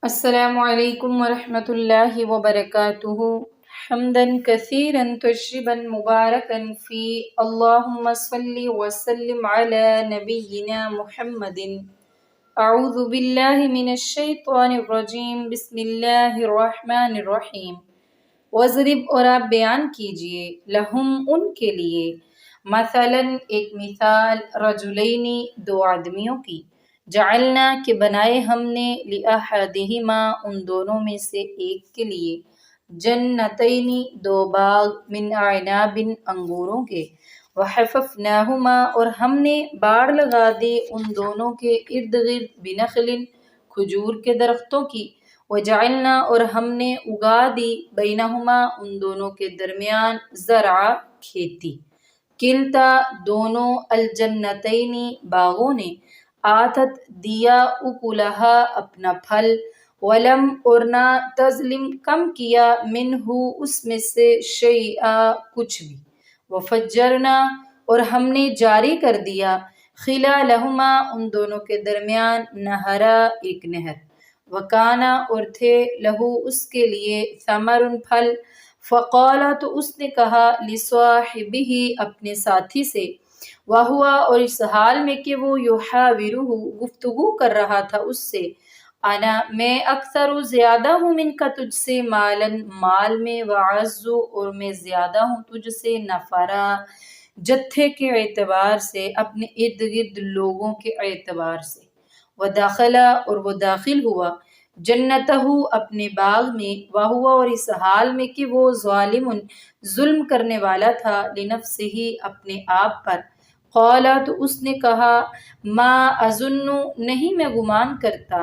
السلام علیکم ورحمۃ اللہ وبرکاتہ حمدا کثیرا طیبا مبارکا فی اللہم صلی وسلم علی نبینا محمد اعوذ باللہ من الشیطان الرجیم بسم اللہ الرحمن الرحیم وضرب اور آپ بیان کیجئے لہم ان کے لیے مثلا ایک مثال رجلینی دو آدمیوں کی جعلنا کہ بنائے ہم نے لأحدہما ان دونوں میں سے ایک کے لیے جنتینی دو باغ من اعناب انگوروں کے وحففناہما اور ہم نے باڑ لگا دی ان دونوں کے ارد گرد بنخل کھجور کے درختوں کی وجعلنا اور ہم نے اگا دی بینہما ان دونوں کے درمیان زرعا کھیتی کلتا دونوں الجنتینی باغوں نے آتت دیا اکلہا اپنا پھل ولم اور نہ تظلم کم کیا منہ اس میں سے شیئا کچھ بھی وفجرنا اور ہم نے جاری کر دیا خلالہما ان دونوں کے درمیان نہرا ایک نہر وکانا اور تھے لہو اس کے لیے ثمر پھل فقالا تو اس نے کہا لصاحبہ اپنے ساتھی سے وہوا اور اس حال میں کہ وہ یحاورہ گفتگو کر رہا تھا اس سے انا میں اکثر زیادہ ہوں من کا تجھ سے مالن مال میں وعز اور میں زیادہ ہوں تجھ سے نفرا جتھے کے اعتبار سے اپنے ارد گرد لوگوں کے اعتبار سے وداخلہ اور وہ داخل ہوا جنتہ اپنے باغ میں وہوا اور اس حال میں کہ وہ ظلم کرنے والا تھا لنفسہ اپنے آپ پر قالا تو اس نے کہا ما اظن نہیں میں گمان کرتا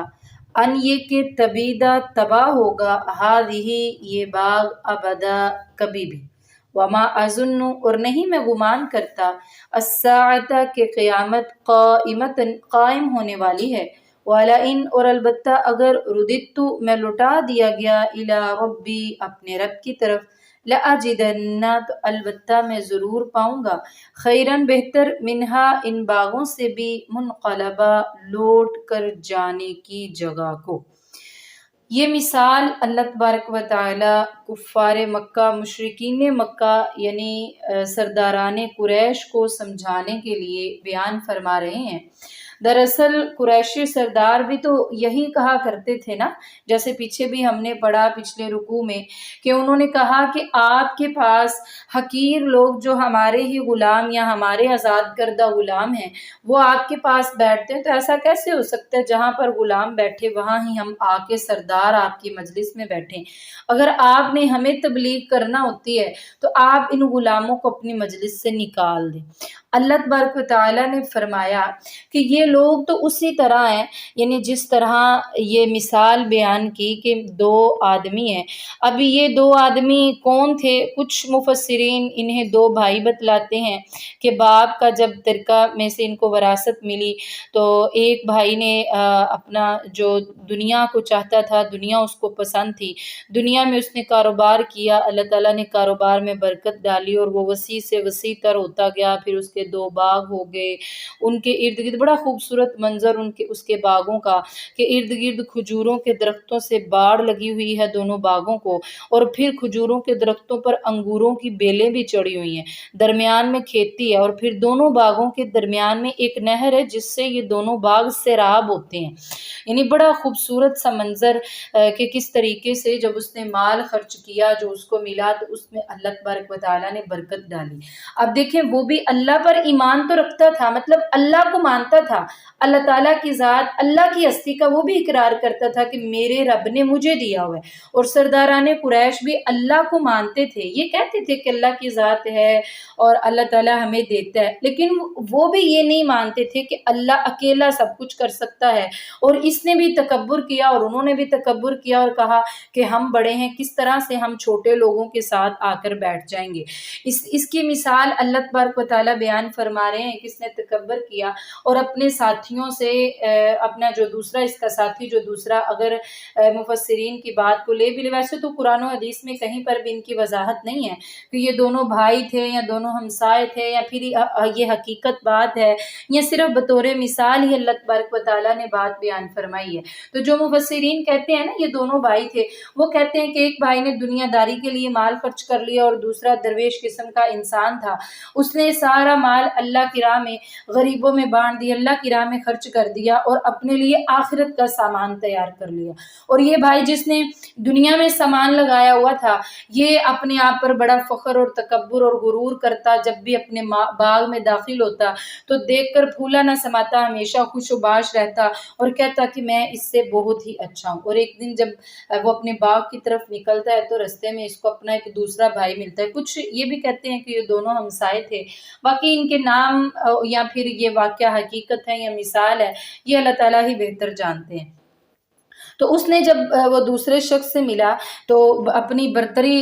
ان یہ کہ تبیدہ تباہ ہوگا ہذہ یہ باغ ابدا کبھی بھی وما اظن اور نہیں میں گمان کرتا الساعۃ کہ قیامت قائمۃ قائم ہونے والی ہے وَلَئِنْ اور البتہ اگر رددت میں لوٹا دیا گیا الی ربی اپنے رب کی طرف لأجدن تو البتہ میں ضرور پاؤں گا خیرن بہتر منہا ان باغوں سے بھی منقلبا لوٹ کر جانے کی جگہ کو۔ یہ مثال اللہ تبارک و تعالی کفار مکہ مشرکین مکہ یعنی سرداران قریش کو سمجھانے کے لیے بیان فرما رہے ہیں۔ دراصل قریشی سردار بھی تو یہی کہا کرتے تھے نا، جیسے پیچھے بھی ہم نے پڑھا پچھلے رکوع میں کہ انہوں نے کہا کہ آپ کے پاس حقیر لوگ جو ہمارے ہی غلام یا ہمارے آزاد کردہ غلام ہیں وہ آپ کے پاس بیٹھتے ہیں، تو ایسا کیسے ہو سکتا ہے جہاں پر غلام بیٹھے وہاں ہی ہم آ کے سردار آپ کی مجلس میں بیٹھیں۔ اگر آپ نے ہمیں تبلیغ کرنا ہوتی ہے تو آپ ان غلاموں کو اپنی مجلس سے نکال دیں۔ اللہ تبارک و تعالیٰ نے فرمایا کہ یہ لوگ تو اسی طرح ہیں، یعنی جس طرح یہ مثال بیان کی کہ دو آدمی ہیں۔ اب یہ دو آدمی کون تھے؟ کچھ مفسرین انہیں دو بھائی بتلاتے ہیں کہ باپ کا جب ترکہ میں سے ان کو وراثت ملی تو ایک بھائی نے اپنا جو دنیا کو چاہتا تھا، دنیا اس کو پسند تھی، دنیا میں اس نے کاروبار کیا، اللہ تعالیٰ نے کاروبار میں برکت ڈالی اور وہ وسیع سے وسیع تر ہوتا گیا، پھر اس کے دو باغ ہو گئے، ان کے ارد گرد بڑا خوبصورت منظر اس کے باغوں کا کہ ارد گرد کھجوروں کے درختوں سے باڑ لگی ہوئی ہے دونوں باغوں کو، اور پھر کھجوروں کے درختوں پر انگوروں کی بیلیں بھی چڑھی ہوئی ہیں، درمیان میں کھیتی ہے، اور پھر دونوں باغوں کے درمیان میں ایک نہر ہے جس سے یہ دونوں باغ سیراب ہوتے ہیں۔ یعنی بڑا خوبصورت سا منظر کہ کس طریقے سے جب اس نے مال خرچ کیا جو اس کو ملا تو اس میں اللہ تبارک و تعالیٰ نے برکت ڈالی۔ اب دیکھیں وہ بھی اللہ پر ایمان تو رکھتا تھا، مطلب اللہ کو مانتا تھا، اللہ تعالیٰ کی ذات، اللہ کی ہستی کا وہ بھی اقرار کرتا تھا کہ میرے رب نے مجھے دیا ہوا ہے، اور سرداران قریش بھی اللہ کو مانتے تھے، یہ کہتے تھے کہ اللہ کی ذات ہے اور اللہ تعالیٰ ہمیں دیتا ہے، لیکن وہ بھی یہ نہیں مانتے تھے کہ اللہ اکیلا سب کچھ کر سکتا ہے، اور اس نے بھی تکبر کیا اور انہوں نے بھی تکبر کیا اور کہا کہ ہم بڑے ہیں، کس طرح سے ہم چھوٹے لوگوں کے ساتھ آ کر بیٹھ جائیں گے۔ اس کی مثال اللہ تبارک و تعالیٰ بیان فرما رہے ہیں، کس نے تکبر کیا اور اپنے ساتھیوں سے اپنا جو دوسرا اس کا ساتھی جو دوسرا اگر مفسرین کی بات کو لے بھی لے، ویسے تو قرآن و حدیث میں کہیں پر بھی ان کی وضاحت نہیں ہے کہ یہ دونوں بھائی تھے یا دونوں ہمسائے تھے یا پھر یہ حقیقت بات ہے، یہ صرف بطور مثال ہی اللہ تبارک و تعالیٰ نے بات بیان فرمائی ہے۔ تو جو مفسرین کہتے ہیں نا یہ دونوں بھائی تھے، وہ کہتے ہیں کہ ایک بھائی نے دنیا داری کے لیے مال خرچ کر لیا اور دوسرا درویش قسم کا انسان تھا، اس نے سارا مال اللہ کی راہ میں غریبوں میں بانٹ دیا، اللہ کی راہ میں خرچ کر دیا اور اپنے لیے آخرت کا سامان تیار کر لیا۔ اور یہ بھائی جس نے دنیا میں سامان لگایا ہوا تھا، یہ اپنے آپ پر بڑا فخر اور تکبر اور غرور کرتا، جب بھی اپنے باغ میں داخل ہوتا تو دیکھ کر پھولا نہ سماتا، ہمیشہ خوش و باش رہتا اور کہتا کہ میں اس سے بہت ہی اچھا ہوں۔ اور ایک دن جب وہ اپنے باغ کی طرف نکلتا ہے تو رستے میں اس کو اپنا ایک دوسرا بھائی ملتا ہے۔ کچھ یہ بھی کہتے ہیں کہ یہ دونوں ہمسائے تھے، باقی ان کے نام یا پھر یہ واقعہ حقیقت ہے یا مثال ہے، یہ اللہ تعالیٰ ہی بہتر جانتے ہیں۔ تو اس نے جب وہ دوسرے شخص سے ملا تو اپنی برتری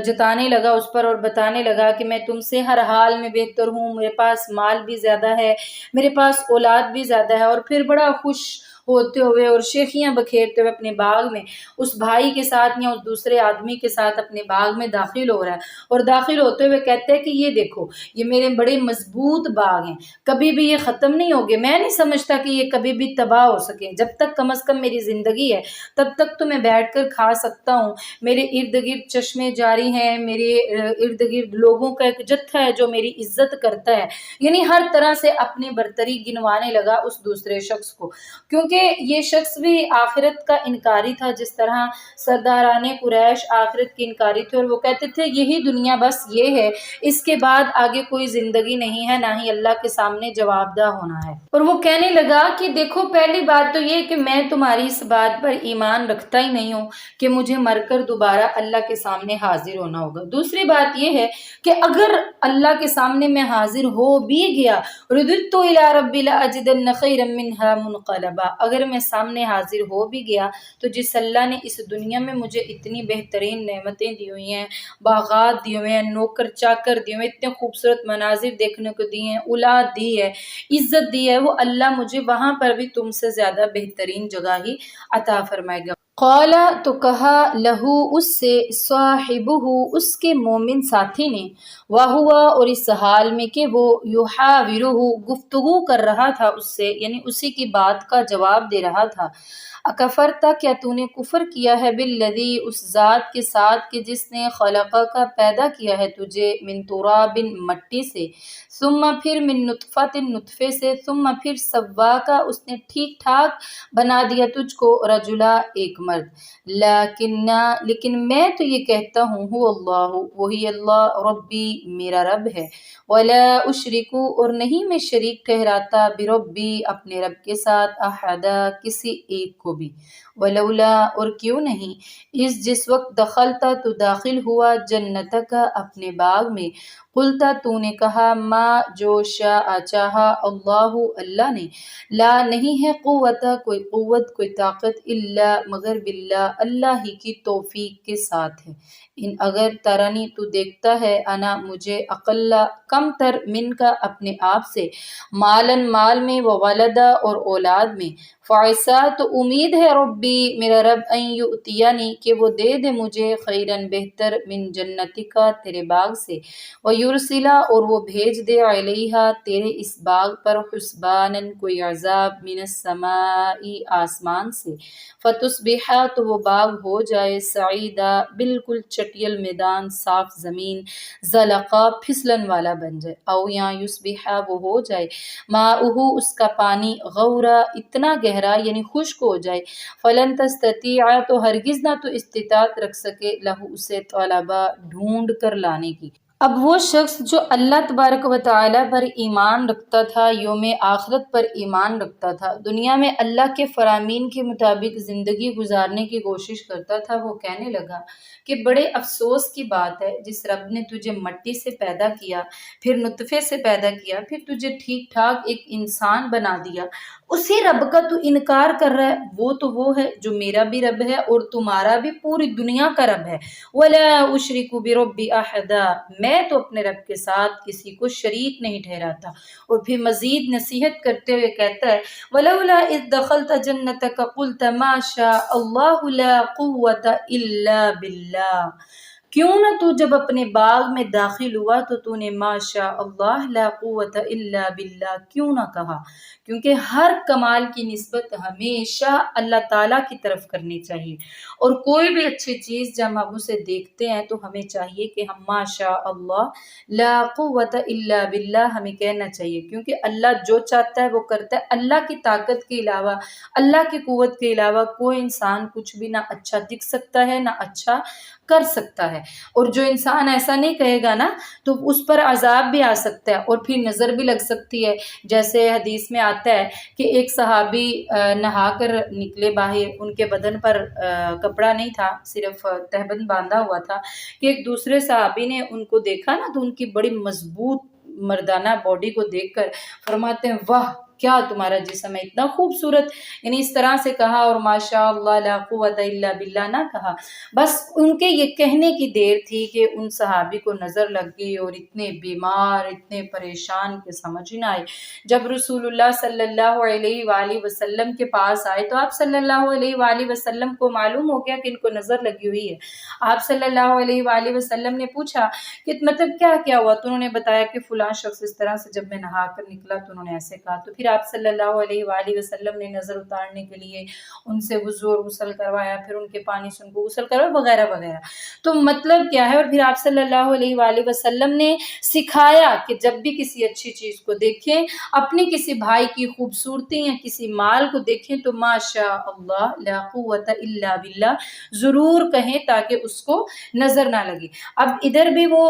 جتانے لگا اس پر اور بتانے لگا کہ میں تم سے ہر حال میں بہتر ہوں، میرے پاس مال بھی زیادہ ہے، میرے پاس اولاد بھی زیادہ ہے، اور پھر بڑا خوش ہوتے ہوئے اور شیخیاں بکھیرتے ہوئے اپنے باغ میں اس بھائی کے ساتھ یا اس دوسرے آدمی کے ساتھ اپنے باغ میں داخل ہو رہا ہے، اور داخل ہوتے ہوئے کہتے ہیں کہ یہ دیکھو یہ میرے بڑے مضبوط باغ ہیں، کبھی بھی یہ ختم نہیں ہوگے، میں نہیں سمجھتا کہ یہ کبھی بھی تباہ ہو سکے، جب تک کم از کم میری زندگی ہے تب تک تو میں بیٹھ کر کھا سکتا ہوں، میرے ارد گرد چشمے جاری ہیں، میرے ارد گرد لوگوں کا ایک جتھا ہے جو میری عزت کرتا ہے، یعنی ہر طرح سے اپنی برتری گنوانے لگا اس دوسرے شخص کو، کیونکہ یہ شخص بھی آخرت کا انکاری تھا، جس طرح سرداران قریش آخرت کی انکاری تھے، اور وہ کہتے تھے یہی دنیا بس یہ ہے، اس کے بعد آگے کوئی زندگی نہیں ہے، نہ ہی اللہ کے سامنے جواب دہ ہونا ہے۔ اور وہ کہنے لگا کہ دیکھو پہلی بات تو یہ کہ میں تمہاری اس بات پر ایمان رکھتا ہی نہیں ہوں کہ مجھے مر کر دوبارہ اللہ کے سامنے حاضر ہونا ہوگا۔ دوسری بات یہ ہے کہ اگر اللہ کے سامنے میں حاضر ہو بھی گیا، رددت الی ربی لاجدن خیرا منہا منقلبا، اگر میں سامنے حاضر ہو بھی گیا تو جس اللہ نے اس دنیا میں مجھے اتنی بہترین نعمتیں دی ہوئی ہیں، باغات دی ہوئے ہیں، نوکر چاکر دی ہوئے ہیں، اتنے خوبصورت مناظر دیکھنے کو دی ہیں، اولاد دی ہے، عزت دی ہے، وہ اللہ مجھے وہاں پر بھی تم سے زیادہ بہترین جگہ ہی عطا فرمائے گا۔ قال تو کہا لہو اس سے، صاحبہ اس کے مومن ساتھی نے، وہوا اور اس حال میں کہ وہ یحاورہ گفتگو کر رہا تھا اس سے، یعنی اسی کی بات کا جواب دے رہا تھا، اکفرتا کیا تو نے کفر کیا ہے بالذی اس ذات کے ساتھ کہ جس نے خلقہ کا پیدا کیا ہے تجھے من تراب مٹی سے، ثم پھر من نطفت نطفے سے، ثم پھر سواکا اس نے ٹھیک ٹھاک بنا دیا تجھ کو رجلا ایک مرد، لیکن میں تو یہ کہتا ہوں هو اللہ وہی اللہ ربی میرا رب ہے، ولا اشرکو اور نہیں میں شریک ٹھہراتا بربی اپنے رب کے ساتھ احدا کسی ایک کو بھی، ولولا اور کیوں نہیں جس وقت دخلتا تو داخل ہوا جنتک اپنے باغ میں، قلتا تو نے کہا ما جو شاء چاہا اللہ اللہ نے، لا نہیں ہے قوت کوئی قوت کوئی طاقت الا مگر باللہ اللہ ہی کی توفیق کے ساتھ ہے، ان اگر ترانی تو دیکھتا ہے انا مجھے اقل کم تر من کا اپنے آپ سے، مالن مال میں و ولدا اور اولاد میں، فعسا تو امید ہے ربی میرا رب ان یؤتینی کہ وہ دے دے مجھے خیرن بہتر من جنتی کا تیرے باغ سے، ویرسلا اور وہ بھیج دے علیہا تیرے اس باغ پر حسبانن کوئی عذاب من السماء آسمان سے، فتصبحا تو وہ باغ ہو جائے سعیدا بالکل چٹیل میدان صاف زمین، زلقا پھسلن والا بن جائے، او یا یصبحا وہ ہو جائے ماؤہ اس کا پانی غورا اتنا گہرا یعنی خشک ہو جائے، فلن تستطیع تو ہرگز نہ تو استطاعت رکھ سکے لہو اسے طلبا ڈھونڈ کر لانے کی۔ اب وہ شخص جو اللہ تبارک و تعالیٰ پر ایمان رکھتا تھا، یوم آخرت پر ایمان رکھتا تھا، دنیا میں اللہ کے فرامین کے مطابق زندگی گزارنے کی کوشش کرتا تھا، وہ کہنے لگا کہ بڑے افسوس کی بات ہے جس رب نے تجھے مٹی سے پیدا کیا، پھر نطفے سے پیدا کیا، پھر تجھے ٹھیک ٹھاک ایک انسان بنا دیا، اسی رب کا تو انکار کر رہا ہے، وہ تو وہ ہے جو میرا بھی رب ہے اور تمہارا بھی پوری دنیا کا رب ہے۔ وَلَا أُشْرِكُ بِرَبِّي أَحَدًا، میں تو اپنے رب کے ساتھ کسی کو شریک نہیں ٹھہراتا۔ اور پھر مزید نصیحت کرتے ہوئے کہتا ہے وَلَوْلَا إِذْ دَخَلْتَ جَنَّتَكَ قُلْتَ مَا شَاءَ اللَّهُ لَا قُوَّةَ إِلَّا بِاللَّهِ، کیوں نہ تو جب اپنے باغ میں داخل ہوا تو تو نے ما شاء اللہ لا قوت الا باللہ کیوں نہ کہا، کیونکہ ہر کمال کی نسبت ہمیشہ اللہ تعالیٰ کی طرف کرنی چاہیے، اور کوئی بھی اچھی چیز جب ہم اسے دیکھتے ہیں تو ہمیں چاہیے کہ ہم ما شاء اللہ لا قوت الا باللہ ہمیں کہنا چاہیے، کیونکہ اللہ جو چاہتا ہے وہ کرتا ہے۔ اللہ کی طاقت کے علاوہ، اللہ کی قوت کے علاوہ کوئی انسان کچھ بھی نہ اچھا دکھ سکتا ہے نہ اچھا کر سکتا ہے، اور جو انسان ایسا نہیں کہے گا نا تو اس پر عذاب بھی آ سکتا ہے اور پھر نظر بھی لگ سکتی ہے۔ جیسے حدیث میں آتا ہے کہ ایک صحابی نہا کر نکلے باہر، ان کے بدن پر کپڑا نہیں تھا، صرف تہبند باندھا ہوا تھا، کہ ایک دوسرے صحابی نے ان کو دیکھا نا تو ان کی بڑی مضبوط مردانہ باڈی کو دیکھ کر فرماتے ہیں واہ کیا تمہارا جسم ہے، اتنا خوبصورت، یعنی اس طرح سے کہا اور ماشاء اللہ لا قوت الا باللہ نہ کہا، بس ان کے یہ کہنے کی دیر تھی کہ ان صحابی کو نظر لگ گئی اور اتنے بیمار اتنے پریشان کہ سمجھ ہی نہ آئے۔ جب رسول اللہ صلی اللہ علیہ وآلہ وسلم کے پاس آئے تو آپ صلی اللہ علیہ وآلہ وسلم کو معلوم ہو گیا کہ ان کو نظر لگی ہوئی ہے۔ آپ صلی اللہ علیہ وآلہ وسلم نے پوچھا کہ مطلب کیا ہوا، تو انہوں نے بتایا کہ فلاں شخص اس طرح سے جب میں نہا کر نکلا تو انہوں نے ایسے کہا، تو پھر آپ صلی اللہ علیہ وآلہ وسلم نے نظر اتارنے کے لیے ان سے وضو اور غسل کروایا، پھر ان کے پانی سے ان کو غسل کروایا وغیرہ وغیرہ۔ تو مطلب کیا ہے، اور پھر آپ صلی اللہ علیہ وآلہ وسلم نے سکھایا کہ جب بھی کسی اچھی چیز کو دیکھیں، اپنے کسی بھائی کی خوبصورتی یا کسی مال کو دیکھیں تو ما شاء اللہ لا قوت الا باللہ ضرور کہیں تاکہ اس کو نظر نہ لگے۔ اب ادھر بھی وہ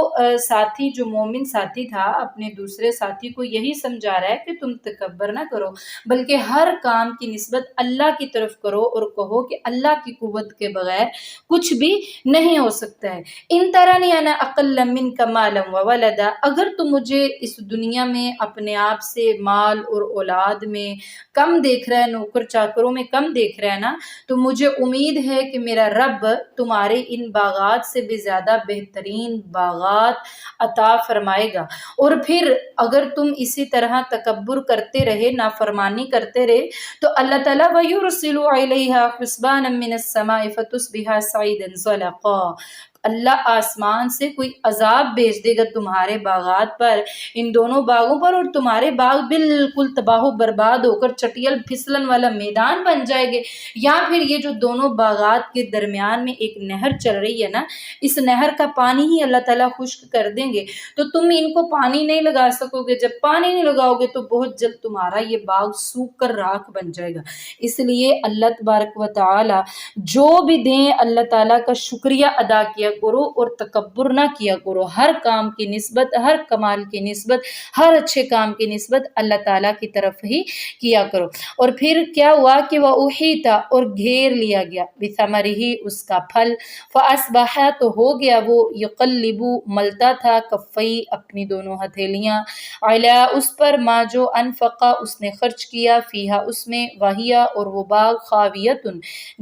ساتھی جو مومن ساتھی تھا اپنے دوسرے ساتھی کو یہی سمجھا رہا ہے کہ تم تکبر نہ کرو بلکہ ہر کام کی نسبت اللہ کی طرف کرو اور کہو کہ اللہ کی قوت کے بغیر کچھ بھی نہیں ہو سکتا ہے۔ ان ترانی انا اقل منک مالا وولدا، اگر تم مجھے اس دنیا میں اپنے آپ سے مال اور اولاد میں کم دیکھ رہا ہے، نوکر چاکروں میں کم دیکھ رہا ہے نا، تو مجھے امید ہے کہ میرا رب تمہارے ان باغات سے بھی زیادہ بہترین باغات عطا فرمائے گا۔ اور پھر اگر تم اسی طرح تکبر کرتے رہے، نافرمانی کرتے رہے، تو اللہ تعالیٰ وَيُرْسِلُ عَلَيْهَا حُسْبَانًا مِّنَ السَّمَاءِ فَتُصْبِحَ صَعِيدًا زَلَقًا، اللہ آسمان سے کوئی عذاب بھیج دے گا تمہارے باغات پر، ان دونوں باغوں پر، اور تمہارے باغ بالکل تباہ و برباد ہو کر چٹیل پھسلن والا میدان بن جائے گے۔ یا پھر یہ جو دونوں باغات کے درمیان میں ایک نہر چل رہی ہے نا، اس نہر کا پانی ہی اللہ تعالیٰ خشک کر دیں گے، تو تم ان کو پانی نہیں لگا سکو گے، جب پانی نہیں لگاؤ گے تو بہت جلد تمہارا یہ باغ سوکھ کر راکھ بن جائے گا۔ اس لیے اللہ تبارک و تعالی جو بھی دیں اللہ تعالیٰ کا شکریہ ادا کیا کرو اور تکبر نہ کیا کرو، ہر کام کی نسبت، ہر کمال کی نسبت، ہر اچھے کام کی نسبت اللہ تعالیٰ کی طرف ہی کیا کرو۔ اور پھر کیا ہوا کہ وَأُحِيطَ اور گھیر لیا گیا بِثَمَرِهِ اس کا پھل، فَأَصْبَحَ تو ہو گیا وہ يُقَلِّبُ ملتا تھا کفئی اپنی دونوں ہتھیلیاں، عَلَىٰ اس پر ما جو انفقا اس نے خرچ کیا، فیہا اس میں، وہیا اور وہ باغ، خاویتن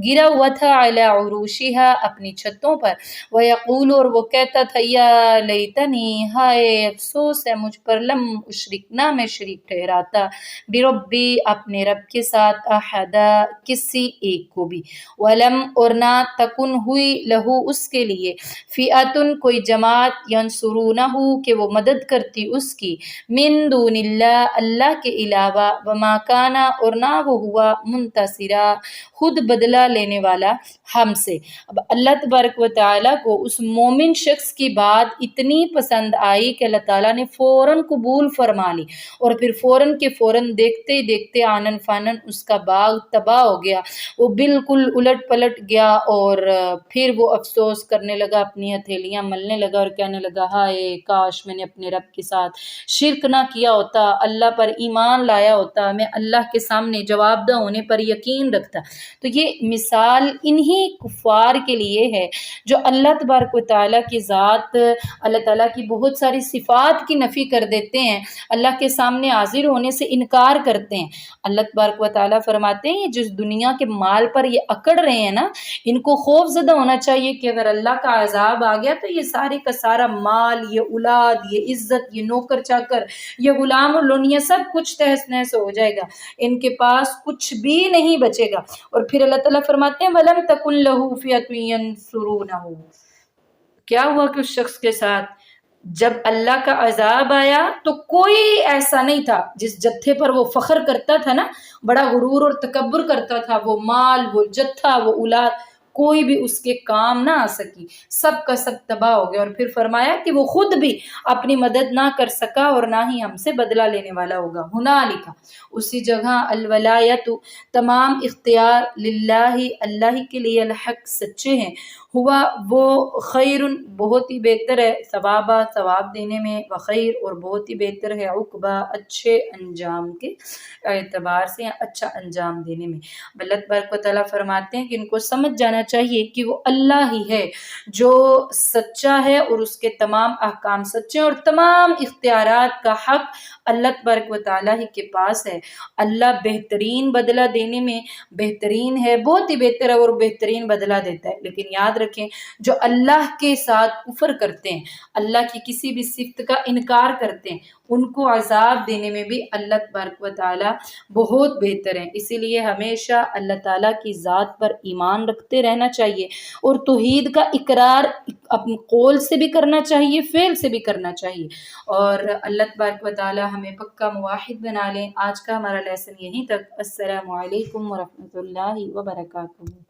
گرا ہوا تھا، عَلَىٰ عروشها اپنی چھتوں پر، وَيَقُولُ اور وہ کہتا تھا یا لیتنی ہائے افسوس ہے مجھ پر، لم اشرک نہ میں شریک ٹھہراتا بربی اپنے رب کے ساتھ، احدا کسی ایک کو بھی، ولم اور نہ تکن ہوئی لہو اس کے لیے، فئتن کوئی جماعت، ینصرونہ کہ وہ مدد کرتی اس کی، من دون اللہ اللہ کے علاوہ، وما کانا اور نہ وہ ہوا، منتصرا خود بدلہ لینے والا ہم سے۔ اب اللہ تبارک و تعالیٰ کو اس مومن شخص کی بات اتنی پسند آئی کہ اللہ تعالیٰ نے فوراً قبول فرما لی، اور پھر فوراً کے فوراً دیکھتے ہی دیکھتے آنن فانن اس کا باغ تباہ ہو گیا، وہ بالکل الٹ پلٹ گیا، اور پھر وہ افسوس کرنے لگا، اپنی ہتھیلیاں ملنے لگا اور کہنے لگا ہائے کاش میں نے اپنے رب کے ساتھ شرک نہ کیا ہوتا، اللہ پر ایمان لایا ہوتا، میں اللہ کے سامنے جواب دہ ہونے پر یقین رکھتا۔ تو یہ مثال انہی کفار کے لیے ہے جو اللہ تبارک و تعالیٰ کی ذات، اللہ تعالیٰ کی بہت ساری صفات کی نفی کر دیتے ہیں، اللہ کے سامنے حاضر ہونے سے انکار کرتے ہیں۔ اللہ تبارک و تعالیٰ فرماتے ہیں جس دنیا کے مال پر یہ اکڑ رہے ہیں نا، ان کو خوف زدہ ہونا چاہیے کہ اگر اللہ کا عذاب آ گیا تو یہ سارے کا سارا مال، یہ اولاد، یہ عزت، یہ نوکر چاکر، یہ غلام و لونیا، سب کچھ تہس نہس ہو جائے گا، ان کے پاس کچھ بھی نہیں بچے گا۔ اور پھر اللہ تعالیٰ فرماتے ہیں وَلَمْ تَكُنْ لَهُ فِئَةٌ يَنْصُرُونَهُ، کیا ہوا کہ اس شخص کے ساتھ جب اللہ کا عذاب آیا تو کوئی ایسا نہیں تھا جس جتھے پر وہ فخر کرتا تھا نا، بڑا غرور اور تکبر کرتا تھا، وہ مال، وہ جتھا، وہ اولاد، کوئی بھی اس کے کام نہ آ سکی، سب کا سب تباہ ہو گیا۔ اور پھر فرمایا کہ وہ خود بھی اپنی مدد نہ کر سکا اور نہ ہی ہم سے بدلہ لینے والا ہوگا۔ ہنالک، اسی جگہ، الولایت، تمام اختیار، للہ، اللہ کے لیے، الحق، سچے ہیں، ہوا وہ، خیر، بہت ہی بہتر ہے، ثوابا، ثواب دینے میں، وخیر، اور بہت ہی بہتر ہے، عقبا، اچھے انجام کے اعتبار سے، اچھا انجام دینے میں۔ اللہ تبارک و تعالیٰ فرماتے ہیں کہ ان کو سمجھ جانا چاہیے کہ وہ اللہ ہی ہے جو سچا ہے اور اس کے تمام احکام سچے ہیں، اور تمام اختیارات کا حق اللہ تبارک و تعالیٰ ہی کے پاس ہے۔ اللہ بہترین بدلہ دینے میں بہترین ہے، بہت ہی بہتر ہے اور بہترین بدلہ دیتا ہے۔ لیکن یاد رکھیں جو اللہ کے ساتھ کفر کرتے ہیں، اللہ کی کسی بھی صفت کا انکار کرتے ہیں، ان کو عذاب دینے میں بھی اللہ تبارک و تعالیٰ بہت بہتر ہیں۔ اسی لیے ہمیشہ اللہ تعالیٰ کی ذات پر ایمان رکھتے رہنا چاہیے، اور توحید کا اقرار اپنے قول سے بھی کرنا چاہیے، فعل سے بھی کرنا چاہیے، اور اللہ تبارک و تعالیٰ ہمیں پکا موحد بنا لیں۔ آج کا ہمارا لیسن یہیں تک۔ السلام علیکم ورحمۃ اللہ وبرکاتہ۔